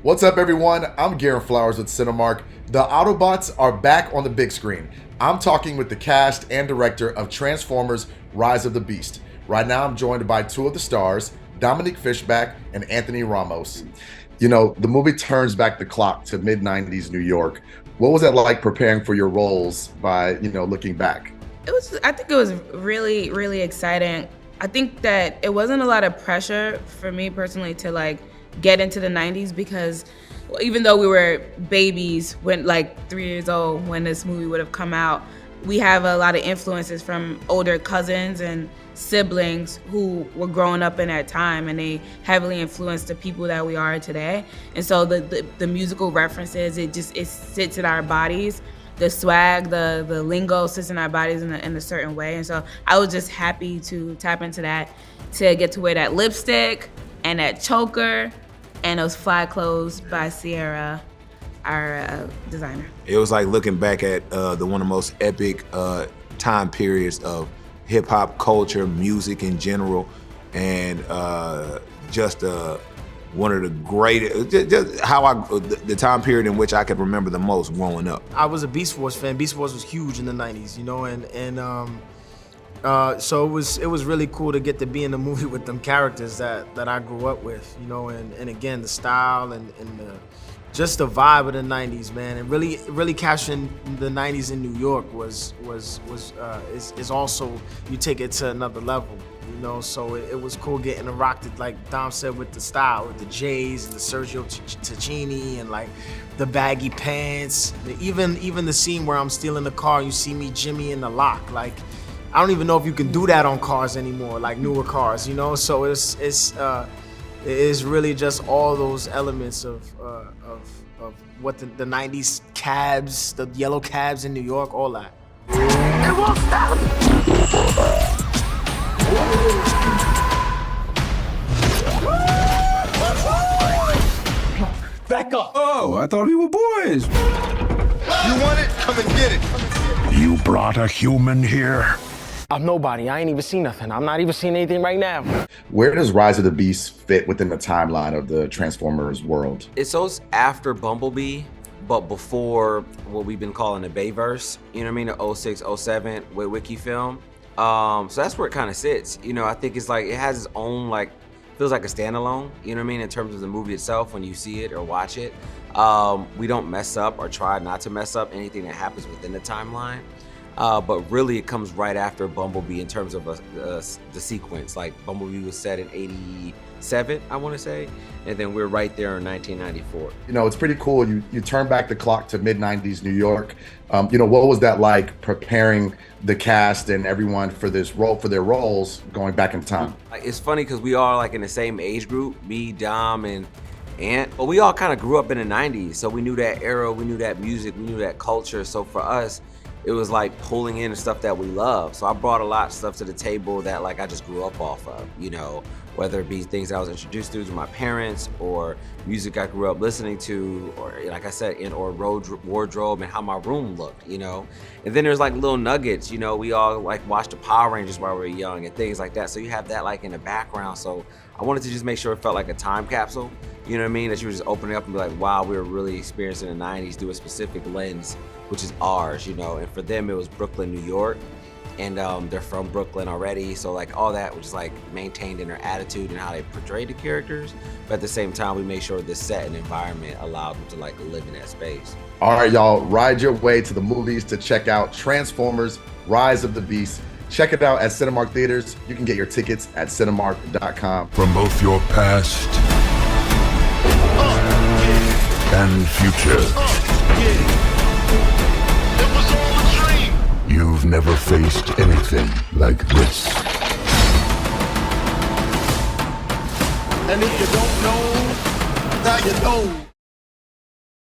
What's up, everyone? I'm Garin Flowers with Cinemark. The Autobots are back on the big screen. I'm talking with the cast and director of Transformers: Rise of the Beast. Right now, I'm joined by two of the stars, Dominique Fishback and Anthony Ramos. You know, the movie turns back the clock to mid-90s New York. What was that like preparing for your roles by, looking back? I think it was really, really exciting. I think that it wasn't a lot of pressure for me personally to get into the 90s because even though we were babies when 3 years old when this movie would have come out, we have a lot of influences from older cousins and siblings who were growing up in that time, and they heavily influenced the people that we are today. And so the musical references, it sits in our bodies. The swag, the lingo sits in our bodies in a certain way. And so I was just happy to tap into that, to get to wear that lipstick and that choker and those fly clothes by Sierra, our designer. It was like looking back at one of the most epic time periods of hip hop culture, music in general, and just one of the greatest, just the time period in which I could remember the most growing up. I was a Beast Wars fan. Beast Wars was huge in the 90s, so it was really cool to get to be in the movie with them characters that I grew up with, and again, the style and just the vibe of the 90s, man, and really capturing the 90s in New York is also, you take it to another level, so it was cool getting to rock it, like Dom said, with the style, with the J's and the Sergio Tacchini and the baggy pants, even the scene where I'm stealing the car, you see me Jimmy in the lock, I don't even know if you can do that on cars anymore, newer cars, so it is really just all those elements of what the 90s cabs, the yellow cabs in New York, all that. It won't stop! Back up! Oh, I thought we were boys. You want it? Come and get it. You brought a human here? I'm nobody. I ain't even seen nothing. I'm not even seeing anything right now. Where does Rise of the Beast fit within the timeline of the Transformers world? It's so after Bumblebee, but before what we've been calling the Bayverse, the 06, 07 with Wiki film. So that's where it kind of sits. I think it's it has its own, feels like a standalone, in terms of the movie itself when you see it or watch it. We don't mess up or try not to mess up anything that happens within the timeline. But really it comes right after Bumblebee in terms of the sequence. Bumblebee was set in 87, I want to say, and then we're right there in 1994. It's pretty cool. You turn back the clock to mid-90s New York. What was that like preparing the cast and everyone for their roles going back in time? It's funny because we all in the same age group, me, Dom, and Ant, but we all kind of grew up in the 90s, so we knew that era, we knew that music, we knew that culture. So for us, it was pulling in the stuff that we love. So I brought a lot of stuff to the table that I just grew up off of, whether it be things I was introduced to my parents or music I grew up listening to, or like I said, or wardrobe and how my room looked, And then there's little nuggets, we all watched the Power Rangers while we were young and things like that. So you have that in the background. So I wanted to just make sure it felt like a time capsule, that you were just opening up and be wow, we were really experiencing the 90s through a specific lens, which is ours, and for them it was Brooklyn, New York, and they're from Brooklyn already, so all that was maintained in their attitude and how they portrayed the characters, but at the same time we made sure the set and environment allowed them to live in that space. All right, y'all, ride your way to the movies to check out Transformers: Rise of the Beast. Check it out at Cinemark Theaters. You can get your tickets at cinemark.com. From both your past and future. You've never faced anything like this. And if you don't know, now you know.